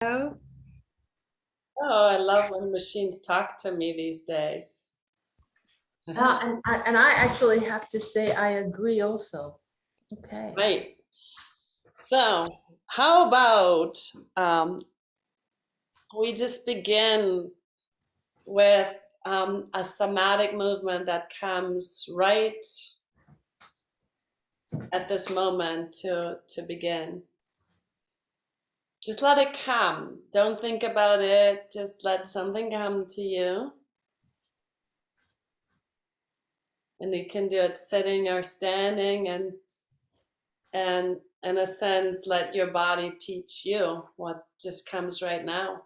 Oh, Oh, I love when machines talk to me these days. and I actually have to say I agree also. Okay. Right. So, how about we just begin with a somatic movement that comes right at this moment to begin. Just let it come. Don't think about it. Just let something come to you. And you can do it sitting or standing, and in a sense, let your body teach you what just comes right now.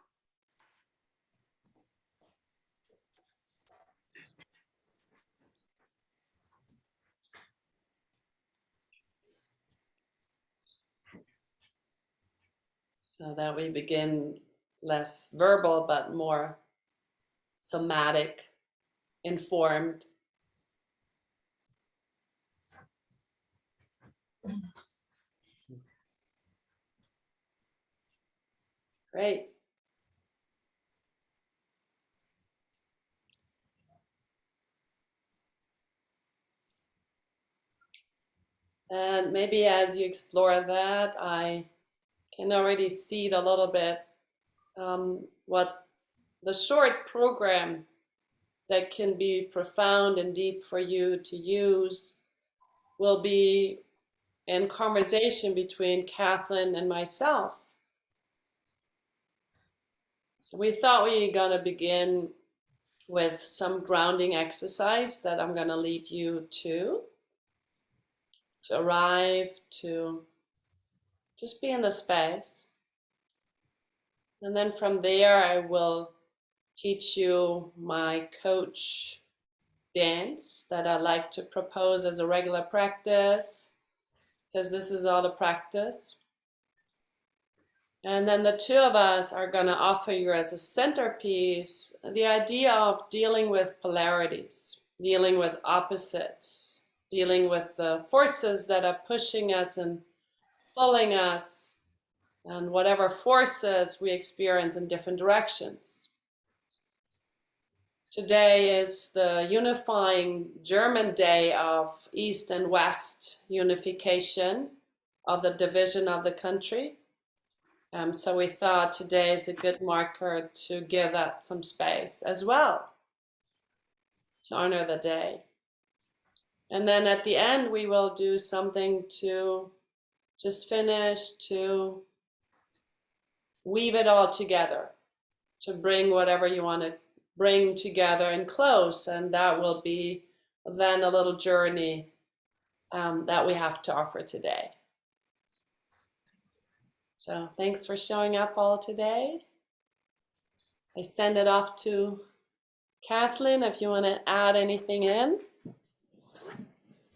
So that we begin less verbal, but more somatic, informed. Great. And maybe as you explore that, I can already see it a little bit, what the short program that can be profound and deep for you to use will be in conversation between Kathleen and myself. So we thought we were going to begin with some grounding exercise that I'm going to lead you to arrive, to just be in the space. And then from there, I will teach you my coach dance that I like to propose as a regular practice, because this is all the practice. And then the two of us are going to offer you as a centerpiece the idea of dealing with polarities, dealing with opposites, dealing with the forces that are pushing us and pulling us, and whatever forces we experience in different directions. Today is the unifying German day of East and West unification of the division of the country. So we thought today is a good marker to give that some space as well, to honor the day. And then at the end, we will do something to just finish, to weave it all together, to bring whatever you want to bring together and close. And that will be then a little journey that we have to offer today. So thanks for showing up all today. I send it off to Kathleen if you want to add anything in.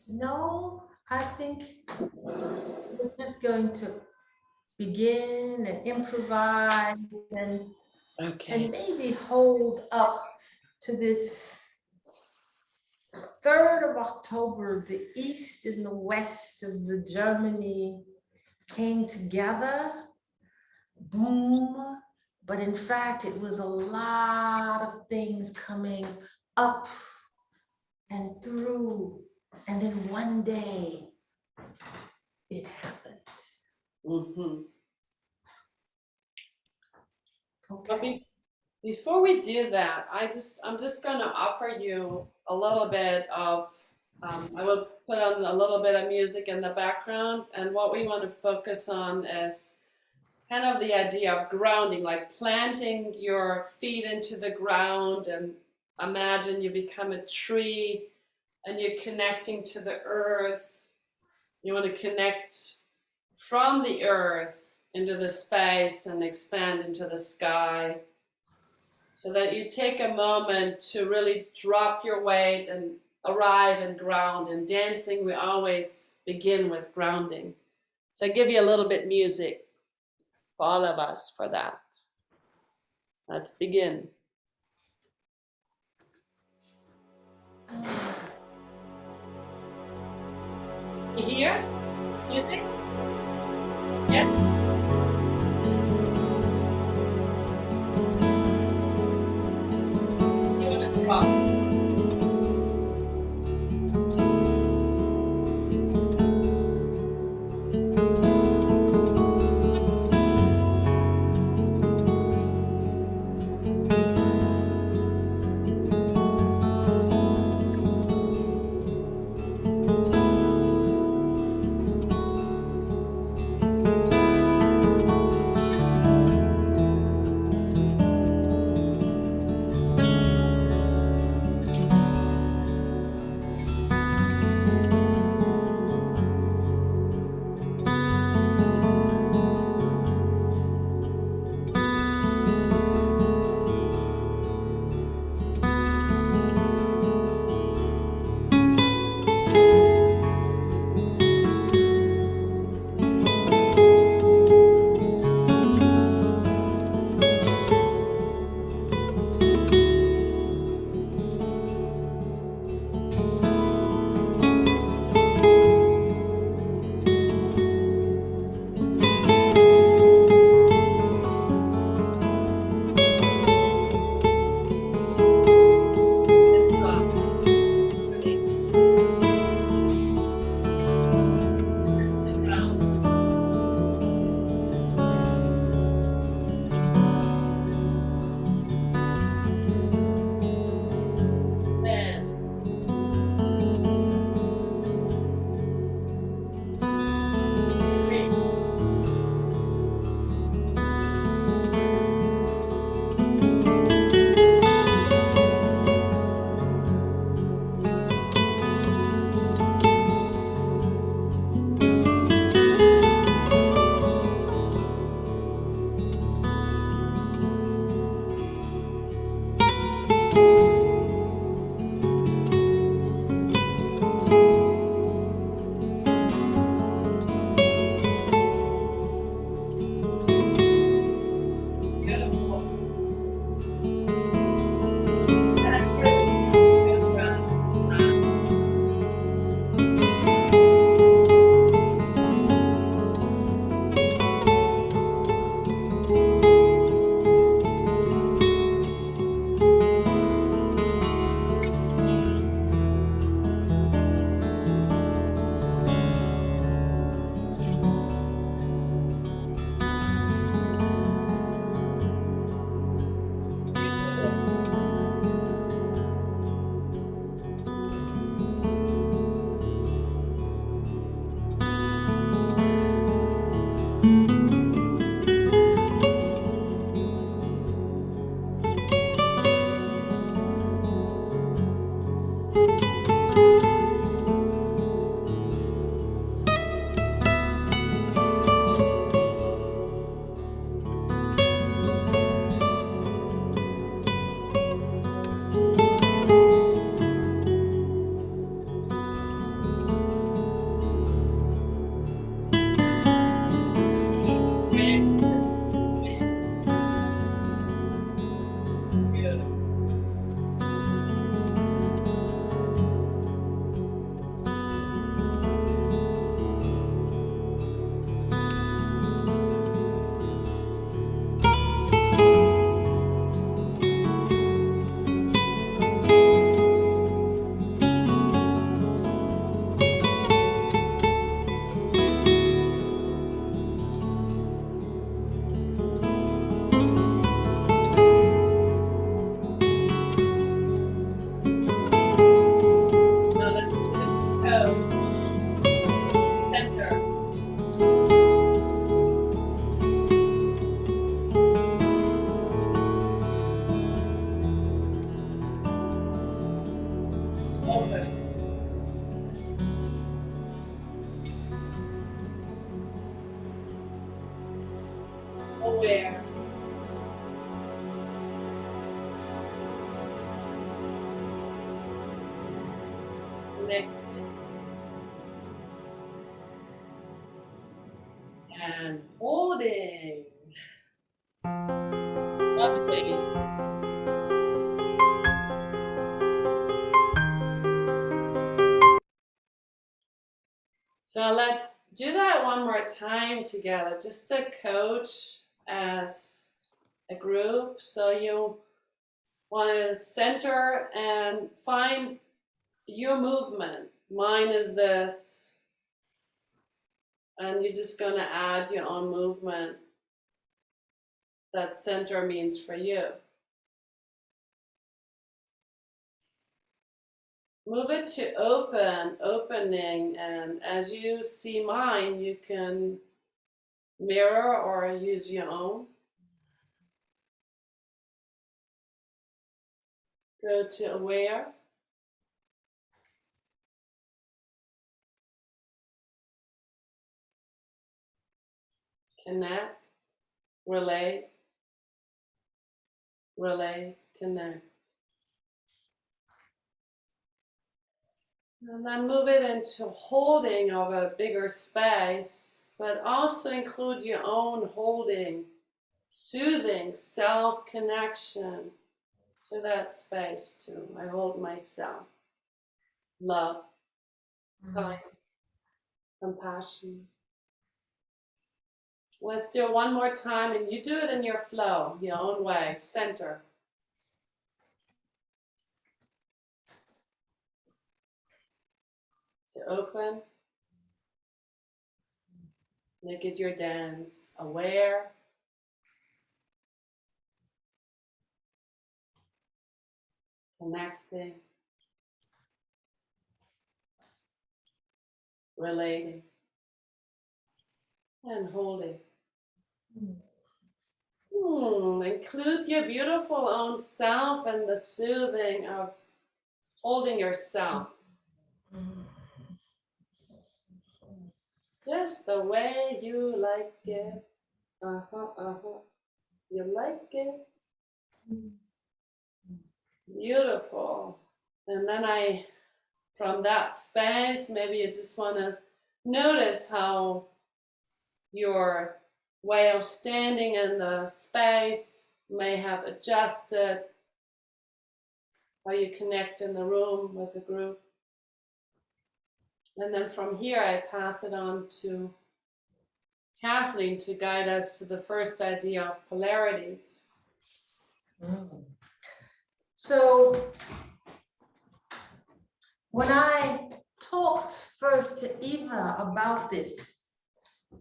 No, I think we're just going to begin and improvise and maybe hold up to this 3rd of October, the East and the West of the Germany came together, boom, but in fact it was a lot of things coming up and through, and then one day it happened. Mm-hmm. Okay. Before we do that, I'm just going to offer you a little bit of, I will put on a little bit of music in the background, and what we want to focus on is kind of the idea of grounding, like planting your feet into the ground, and imagine you become a tree and you're connecting to the earth. You want to connect from the earth into the space and expand into the sky, so that you take a moment to really drop your weight and arrive and ground. And dancing, we always begin with grounding. So I give you a little bit music for all of us for that. Let's begin. You hear music? Yeah. connecting, and holding. Lovely. So let's do that one more time together, just the coach as a group. So you want to center and find your movement. Mine is this. And you're just going to add your own movement that center means for you. Move it to opening, and as you see mine, you can mirror or use your own. Go to aware. Connect, relate, connect. And then move it into holding of a bigger space, but also include your own holding, soothing self-connection to that space too. I hold myself. Love, time, compassion. Let's do it one more time, and you do it in your flow, your own way. Center. To open. Make it your dance. Aware. Connecting. Relating. And holding. Include your beautiful own self and the soothing of holding yourself. Just the way you like it. You like it. Beautiful. And then from that space, maybe you just want to notice how your way of standing in the space may have adjusted, how you connect in the room with the group. And then from here, I pass it on to Kathleen to guide us to the first idea of polarities. So when I talked first to Eva about this,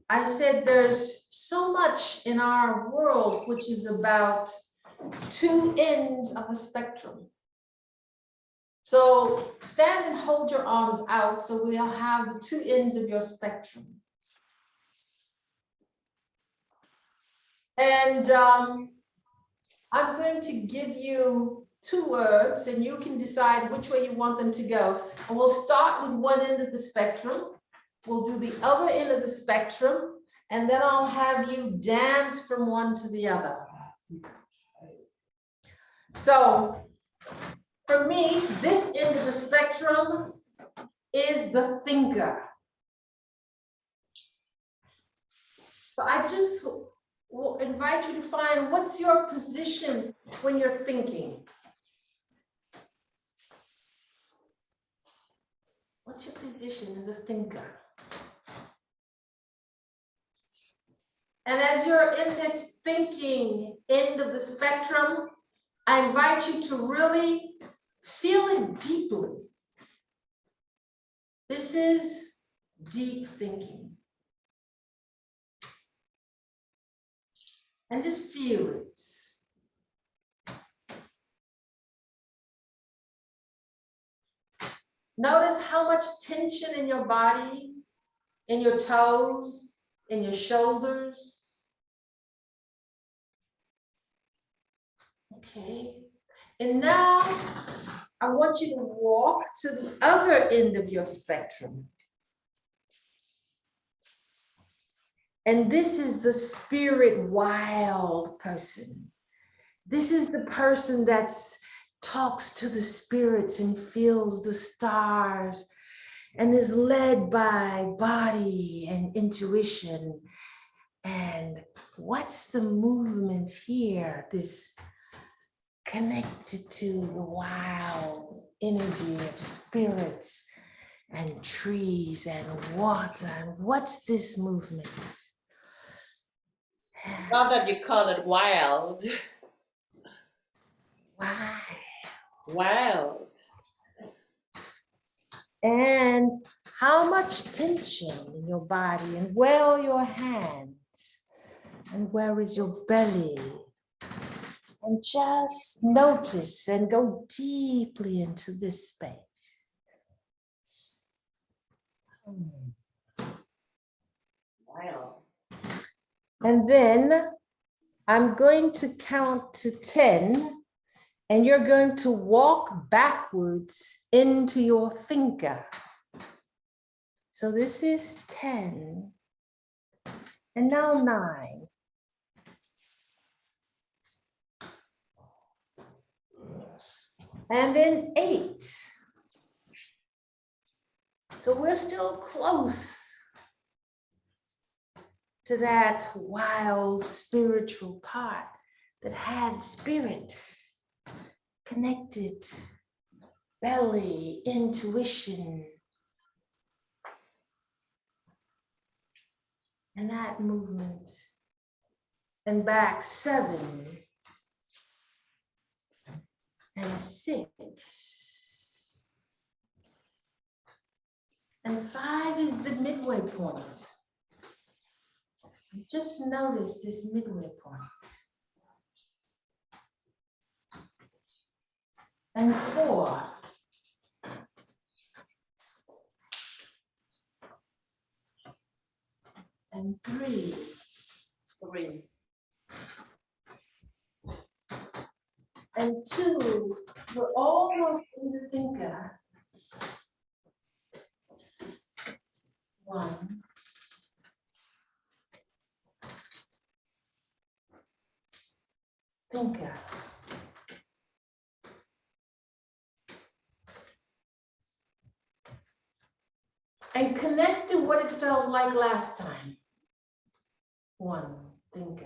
I said there's so much in our world which is about two ends of a spectrum. So stand and hold your arms out so we'll have the two ends of your spectrum. And I'm going to give you two words and you can decide which way you want them to go. And we'll start with one end of the spectrum. We'll do the other end of the spectrum, and then I'll have you dance from one to the other. So for me, this end of the spectrum is the thinker. So I just will invite you to find what's your position when you're thinking. What's your position in the thinker? And as you're in this thinking end of the spectrum, I invite you to really feel it deeply. This is deep thinking. And just feel it. Notice how much tension in your body, in your toes, in your shoulders. Okay. And now I want you to walk to the other end of your spectrum. And this is the spirit wild person. This is the person that talks to the spirits and feels the stars and is led by body and intuition. And what's the movement here? This connected to the wild energy of spirits and trees and water. And what's this movement? Not that you call it wild. Wow. Wild. And how much tension in your body, and where are your hands, and where is your belly? And just notice and go deeply into this space. Wild. And then I'm going to count to 10, and you're going to walk backwards into your thinker. So this is 10, and now 9. And then 8. So we're still close to that wild spiritual part that had spirit, connected, belly, intuition. And that movement. And back 7. And 6. And 5 is the midway point. Just notice this midway point. And 4. And 3. 3. And 2. We're almost in the thinker. 1. Thinker. And connect to what it felt like last time. 1. Thinker.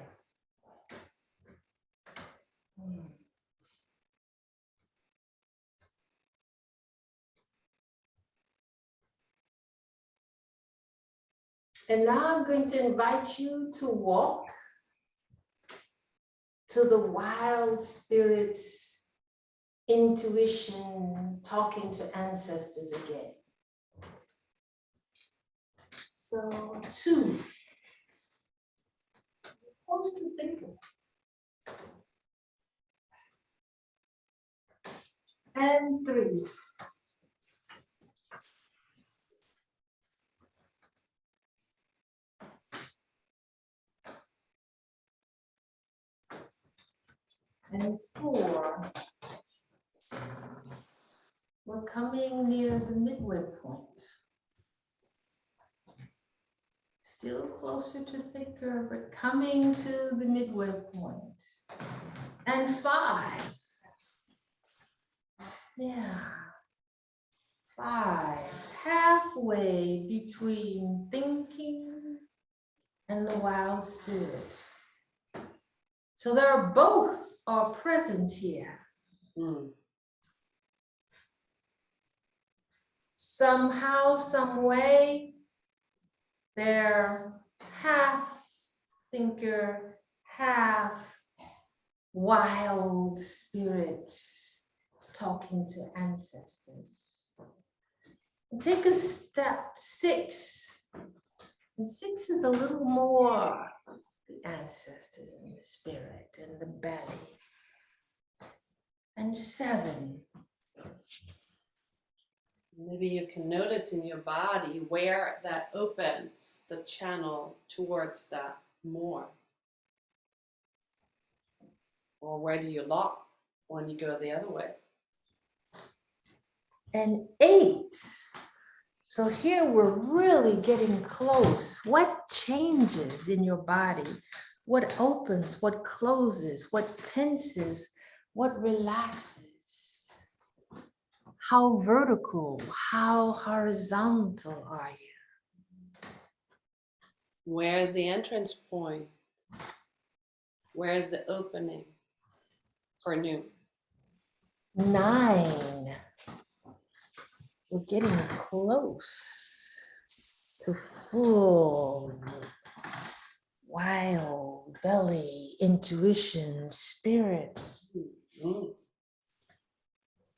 And now I'm going to invite you to walk to the wild spirit, intuition, talking to ancestors again. So 2. Close to thinker. And 3. And 4. We're coming near the midway point. Still closer to thinker, but coming to the midway point. And 5. Yeah. 5. Halfway between thinking and the wild spirit. So there are both are present here. Somehow, some way, they're half thinker, half wild spirits talking to ancestors. And take a step 6. And 6 is a little more the ancestors and the spirit and the belly. And 7. Maybe you can notice in your body where that opens the channel towards that more. Or where do you lock when you go the other way? And 8. So here we're really getting close. What changes in your body? What opens, what closes, what tenses, what relaxes? How vertical, how horizontal are you? Where's the entrance point? Where's the opening for new? 9. We're getting close to full, wild belly, intuition, spirit. Mm.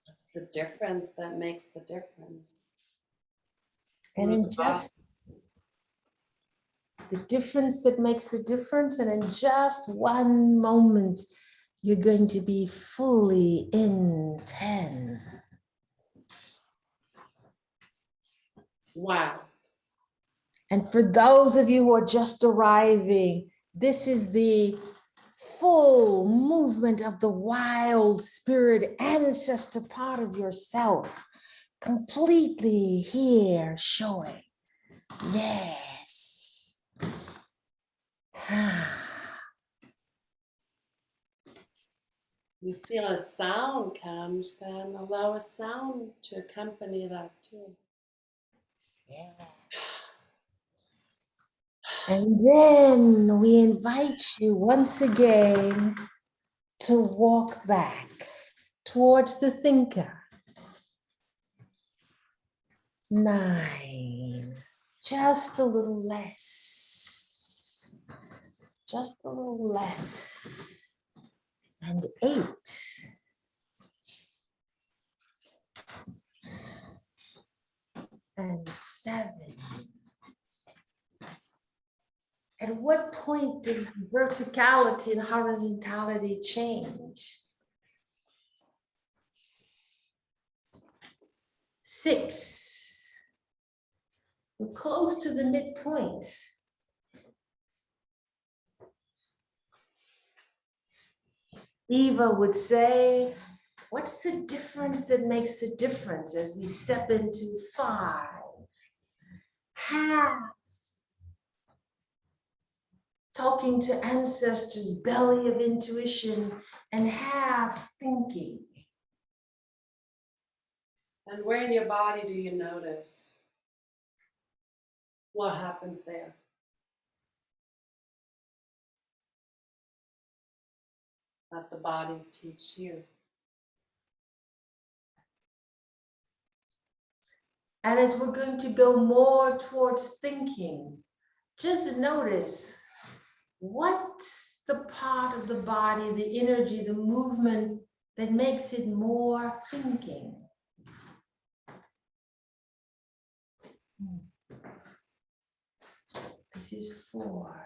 That's the difference that makes the difference. And in just the difference that makes the difference, and in just one moment, you're going to be fully in 10. Wow. And for those of you who are just arriving, this is the full movement of the wild spirit ancestor part of yourself, completely here showing. Yes. You feel a sound comes, then allow a sound to accompany that too. Yeah. And then we invite you once again to walk back towards the thinker. 9, just a little less, just a little less. And 8. And 7. At what point does verticality and horizontality change? 6. We're close to the midpoint. Eva would say, what's the difference that makes the difference as we step into 5? Half. Talking to ancestors, belly of intuition, and half thinking. And where in your body do you notice? What happens there? Let the body teach you. And as we're going to go more towards thinking, just notice what's the part of the body, the energy, the movement that makes it more thinking. This is 4.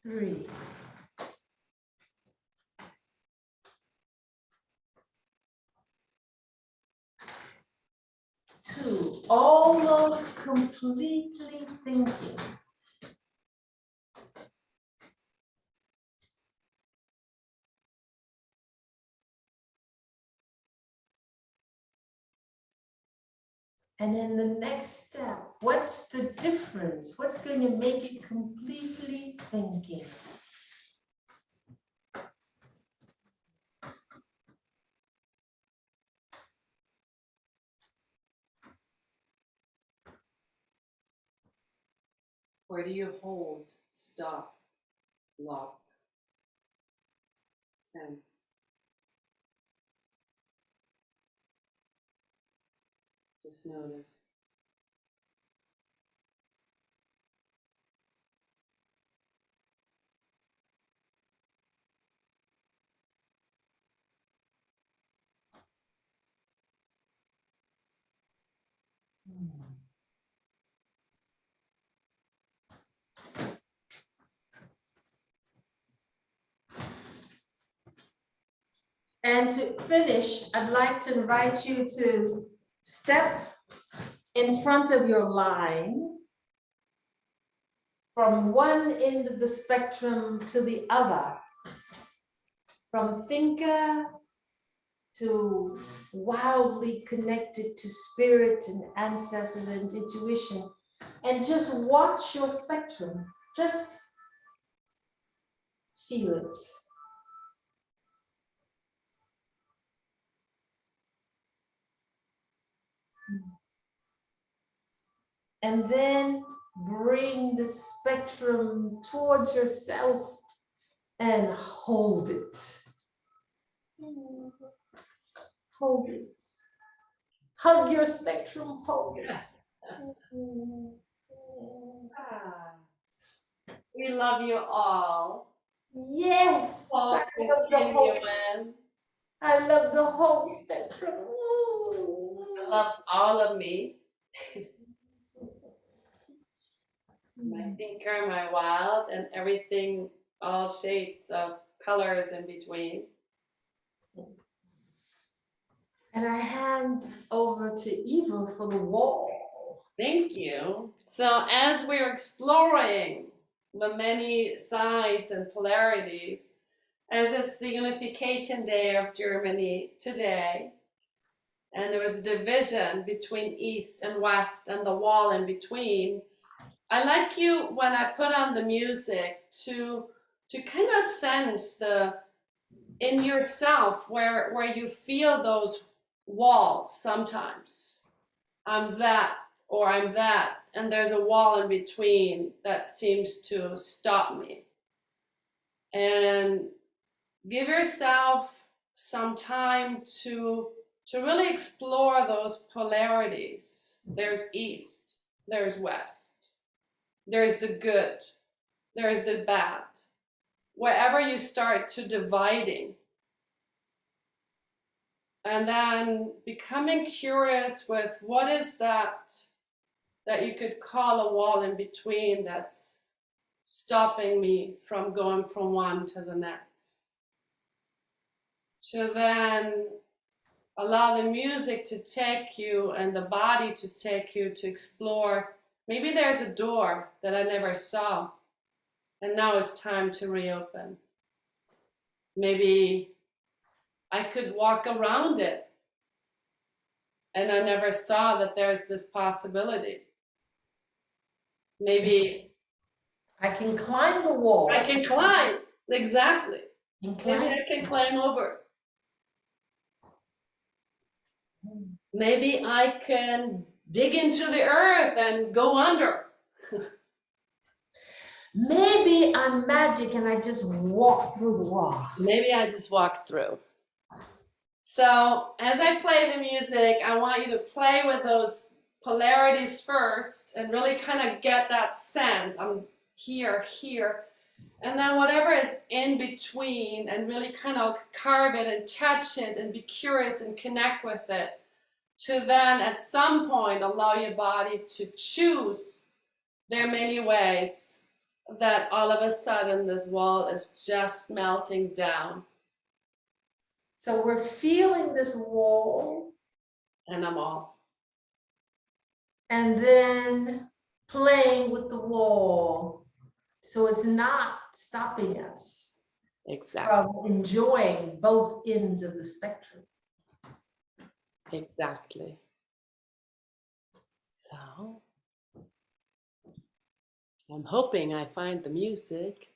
3. 2, almost completely thinking. And then the next step, what's the difference? What's going to make it completely thinking? Where do you hold, stop, lock, tense? Just notice. And to finish, I'd like to invite you to step in front of your line from one end of the spectrum to the other, from thinker to wildly connected to spirit and ancestors and intuition, and just watch your spectrum. Just feel it. And then bring the spectrum towards yourself and hold it. Hold it. Hug your spectrum, hold it. We love you all. Yes, All continuing. I love the whole spectrum. I love all of me. My thinker, my wild, and everything, all shades of colors in between. And I hand over to Eva for the wall. Thank you. So as we're exploring the many sides and polarities, as it's the Unification Day of Germany today, and there was a division between East and West and the wall in between, I like you, when I put on the music, to kind of sense in yourself where you feel those walls sometimes. I'm that, or I'm that, and there's a wall in between that seems to stop me. And give yourself some time to really explore those polarities. There's East, there's West, there's the good, there's the bad. Wherever you start to dividing, and then becoming curious with what is that you could call a wall in between that's stopping me from going from one to the next. To then allow the music to take you and the body to take you to explore. Maybe there's a door that I never saw, and now it's time to reopen. Maybe I could walk around it, and I never saw that there's this possibility. Maybe I can climb the wall. I can climb, exactly. Maybe I can climb over. Maybe I can dig into the earth and go under. Maybe I'm magic and I just walk through the wall. Maybe I just walk through. So as I play the music, I want you to play with those polarities first and really kind of get that sense. I'm here, here. And then whatever is in between, and really kind of carve it and touch it and be curious and connect with it, to then at some point allow your body to choose. There are many ways that all of a sudden this wall is just melting down. So we're feeling this wall. And I'm all. And then playing with the wall. So it's not stopping us Exactly. from enjoying both ends of the spectrum. Exactly. So I'm hoping I find the music.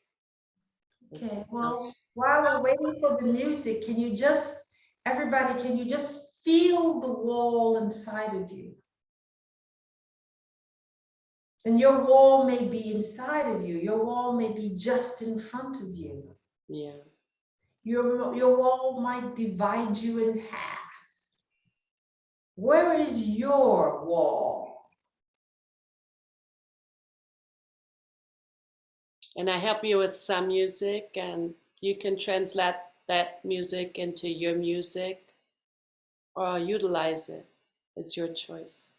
Okay, well, while we're waiting for the music, can you just, everybody, can you just feel the wall inside of you? And your wall may be inside of you. Your wall may be just in front of you. Yeah. Your wall might divide you in half. Where is your wall? And I help you with some music, and you can translate that music into your music or utilize it. It's your choice.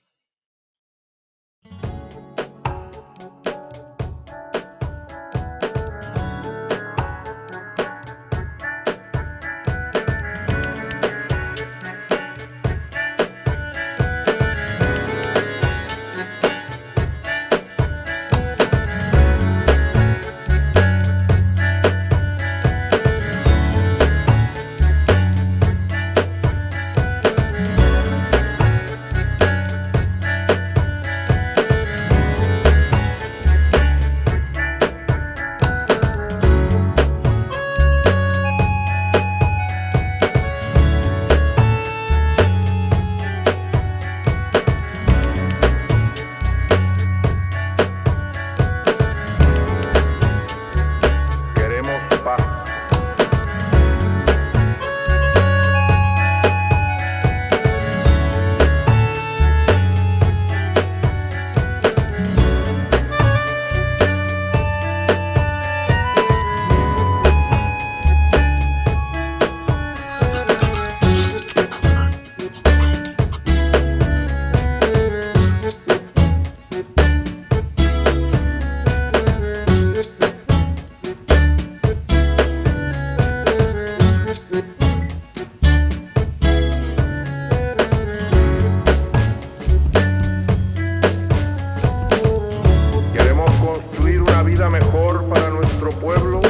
vida mejor para nuestro pueblo.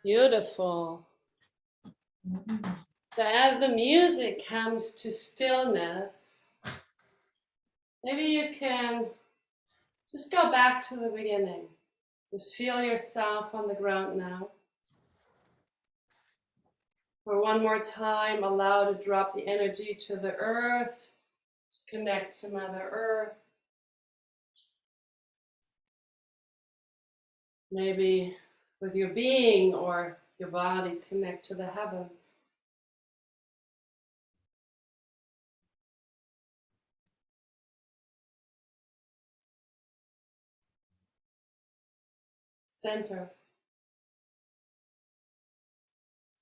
Beautiful. So as the music comes to stillness, maybe you can just go back to the beginning. Just feel yourself on the ground now. For one more time, allow to drop the energy to the earth, to connect to Mother Earth. Maybe with your being or your body, connect to the heavens. Center.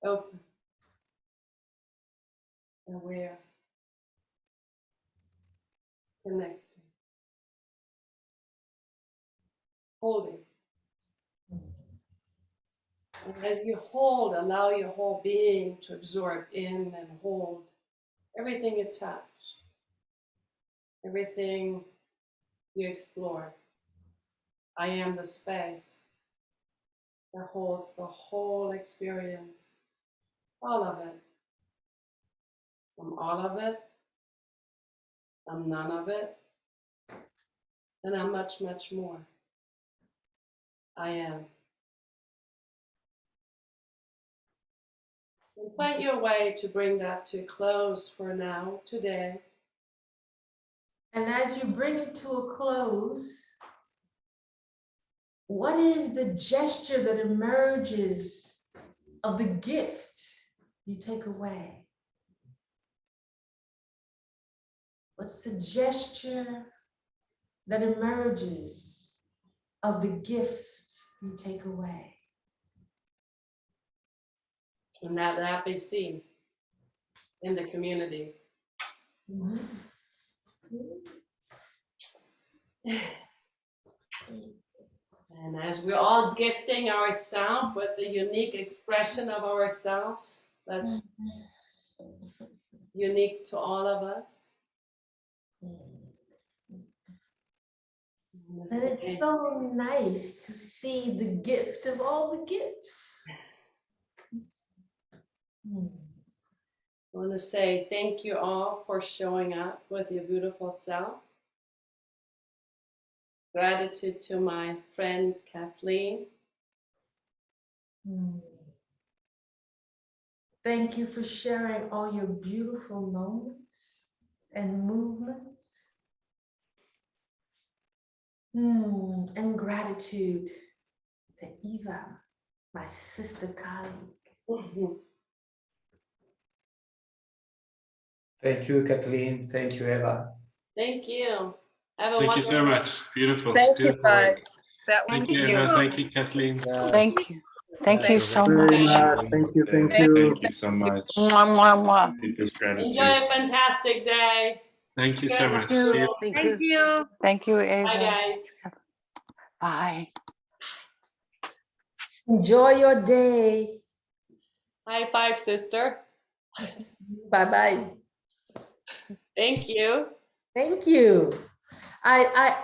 Open. Aware. Connecting. Holding. And as you hold, allow your whole being to absorb in and hold everything you touch, everything you explore. I am the space that holds the whole experience, all of it. I'm all of it. I'm none of it. And I'm much, much more. I am. And find your way to bring that to a close for now, today. And as you bring it to a close, what is the gesture that emerges of the gift you take away? What's the gesture that emerges of the gift you take away? And that be seen in the community. Mhm. And as we're all gifting ourselves with the unique expression of ourselves, that's unique to all of us. And it's so nice to see the gift of all the gifts. I want to say thank you all for showing up with your beautiful self. Gratitude to my friend Kathleen. Thank you for sharing all your beautiful moments and movements. And gratitude to Eva, my sister colleague. Thank you, Kathleen. Thank you, Eva. Thank you. Have a Thank you wonderful so much. Beautiful. Thank you, Beautiful work. guys. That was Thank you, beautiful. Eva. Thank you, Kathleen. Thank you. Thank you so Very much. much. Thank you. Thank you. Thank you so much. Mwah, mwah, mwah. Deepest gratitude. Enjoy a fantastic day. Thank you so much. Thank you. See you. Thank you. Thank you, Bye, Eva. guys. Bye. Enjoy your day. High five, sister. Bye-bye. Thank you. Thank you. I